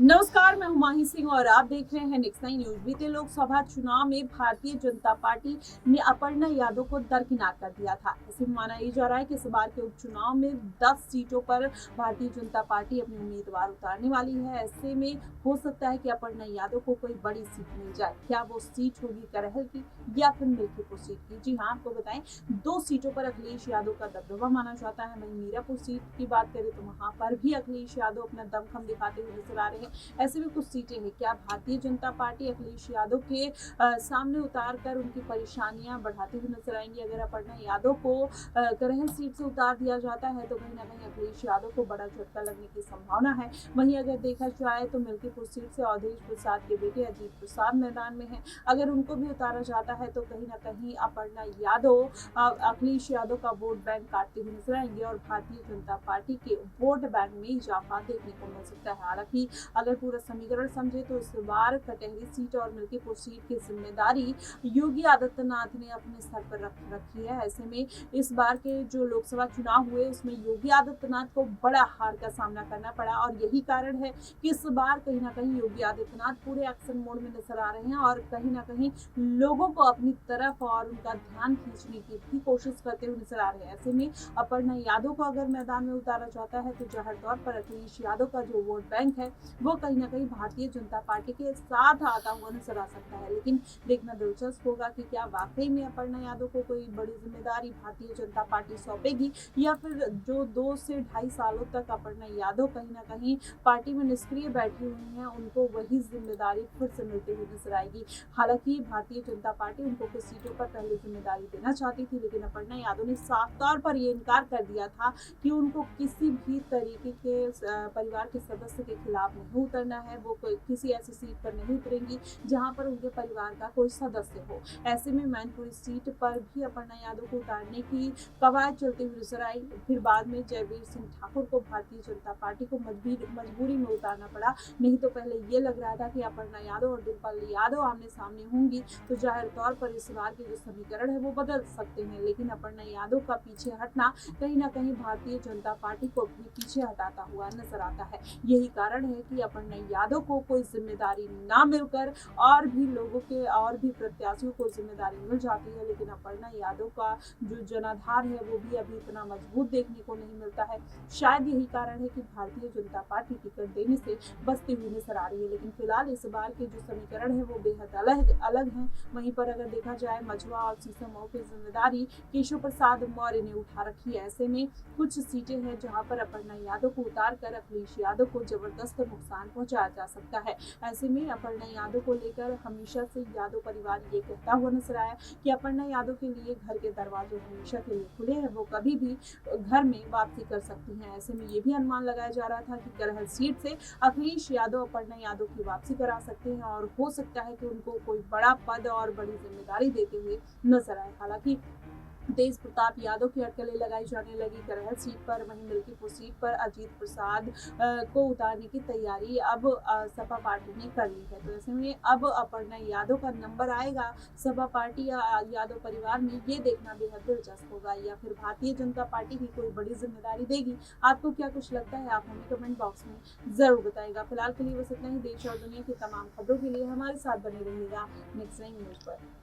नमस्कार, मैं हुमायूं सिंह और आप देख रहे हैं नेक्स्ट 9 न्यूज। बीते लोकसभा चुनाव में भारतीय जनता पार्टी ने अपर्णा यादव को दरकिनार कर दिया था। ऐसे में माना यह जा रहा है कि इस बार के उपचुनाव में 10 सीटों पर भारतीय जनता पार्टी अपने उम्मीदवार उतारने वाली है। ऐसे में हो सकता है कि अपर्णा यादव को कोई बड़ी सीट मिल जाए। क्या वो सीट होगी करहल की या फिर मिल्कीपुर सीट की? जी हाँ, आपको बताएं, 2 सीटों पर अखिलेश यादव का दबदबा माना जाता है। वहीं मीरापुर सीट की बात करें तो वहां पर भी अखिलेश यादव अपना दमखम दिखाते हुए नजर आ रहे हैं। ऐसे में कुछ सीटें हैं। क्या भारतीय जनता पार्टी अखिलेश यादव के सामने उतार कर उनकी परेशानियां बढ़ाती हुई नजर आएंगी? अगर अपर्णा यादव को करहल सीट से उतार दिया जाता है तो कहीं ना कहीं अखिलेश यादव को बड़ा झटका लगने की संभावना है। वहीं अगर देखा जाए तो मिल्कीपुर सीट से अवधेश प्रसाद के बेटे अजीत प्रसाद मैदान में है। अगर उनको भी उतारा जाता है तो कहीं ना कहीं अपर्णा यादव अखिलेश यादव का वोट बैंक काटते हुए नजर आएंगे और भारतीय जनता पार्टी के वोट बैंक में इजाफा देखने को मिल सकता है। हालांकि अगर पूरा समीकरण समझे तो इस बार कटहरी सीट और मिल्कीपुर सीट की जिम्मेदारी योगी आदित्यनाथ ने अपने सर पर रख रखी है। ऐसे में इस बार के जो लोकसभा चुनाव हुए उसमें योगी आदित्यनाथ को बड़ा हार का सामना करना पड़ा और यही कारण है कि इस बार कहीं ना कहीं योगी आदित्यनाथ पूरे एक्शन मोड में नजर आ रहे हैं और कहीं ना कहीं लोगों को अपनी तरफ और उनका ध्यान खींचने की भी कोशिश करते हुए नजर आ रहे हैं। ऐसे में अपर्णा यादव को अगर मैदान में उतारा जाता है तो जाहिर तौर पर अखिलेश यादव का जो वोट बैंक है वो कहीं ना कहीं भारतीय जनता पार्टी के साथ आता हुआ नजर आ सकता है। लेकिन देखना दिलचस्प होगा कि क्या वाकई में अपर्णा यादव को कोई बड़ी जिम्मेदारी भारतीय जनता पार्टी सौंपेगी या फिर जो 2 से ढाई सालों तक अपर्णा यादव कहीं ना कहीं पार्टी में निष्क्रिय बैठी हुई हैं उनको वही जिम्मेदारी फिर से मिलती हुई नजर आएगी। हालांकि भारतीय जनता पार्टी उनको कुछ सीटों पर पहले जिम्मेदारी देना चाहती थी, लेकिन अपर्णा यादव ने साफ तौर पर यह इनकार कर दिया था कि उनको किसी भी तरीके के परिवार के सदस्य के खिलाफ नहीं उतरना है। वो किसी ऐसी सीट पर नहीं उतरेंगी जहां पर उनके परिवार का कोई सदस्य हो। ऐसे में मैनपुरी सीट पर भी अपर्णा यादव को उतारने की कवायद चलती हुई नजर आई। फिर बाद में जयवीर सिंह ठाकुर को भारतीय जनता पार्टी को मजबूरी में उतारना पड़ा। नहीं तो पहले ये लग रहा था कि अपर्णा यादव और डिम्पल यादव आमने सामने होंगी तो जाहिर तौर पर इस बार के जो समीकरण है वो बदल सकते हैं। लेकिन अपर्णा यादव का पीछे हटना कहीं ना कहीं भारतीय जनता पार्टी को भी पीछे हटाता हुआ नजर आता है। यही कारण है कि अपर्णा यादव को कोई जिम्मेदारी ना मिलकर और भी लोगों के और भी प्रत्याशियों को जिम्मेदारी मिल जाती है, लेकिन अपर्णा यादव का जो जनाधार है वो भी अभी इतना मजबूत देखने को नहीं मिलता है। शायद यही कारण है कि भारतीय जनता पार्टी टिकट देने से बचती हुई नजर आ रही है। लेकिन फिलहाल इस बार के जो समीकरण है वो बेहद अलग है। वहीं पर अगर देखा जाए मझवा और सीसमऊ की जिम्मेदारी केशव प्रसाद मौर्य ने उठा रखी है। ऐसे में कुछ सीटें हैं जहां पर अपर्णा यादव को उतार कर अखिलेश यादव को जबरदस्त नुकसान पहुंचाया जा सकता है। ऐसे में अपर्णा यादव को लेकर हमेशा से यादव परिवार ये कहता हुआ नजर आया कि अपर्णा यादव के लिए घर के दरवाजे हमेशा के लिए खुले हैं, वो कभी भी घर में वापसी कर सकती हैं। ऐसे में ये भी अनुमान लगाया जा रहा था कि करहल सीट से अखिलेश यादव अपर्णा यादव की वापसी करा सकते हैं और हो सकता है कि उनको कोई बड़ा पद और बड़ी जिम्मेदारी देते हुए नजर आए। हालांकि तेज प्रताप यादव की अटकलें लगाई जाने लगी करहल सीट पर। वहीं मिल्कीपुर सीट पर अजीत प्रसाद को उतारने की तैयारी अब सपा पार्टी ने कर ली है। तो ऐसे में अब अपर्णा यादव का नंबर आएगा सपा पार्टी या यादव परिवार में, ये देखना बेहद दिलचस्प होगा या फिर भारतीय जनता पार्टी ही कोई बड़ी जिम्मेदारी देगी। आपको क्या कुछ लगता है आप हमें कमेंट बॉक्स में जरूर बताएगा। फिलहाल के लिए बस इतना ही। देश और दुनिया की तमाम खबरों के लिए हमारे साथ बने रहिएगा नेक्स्ट 9 न्यूज पर।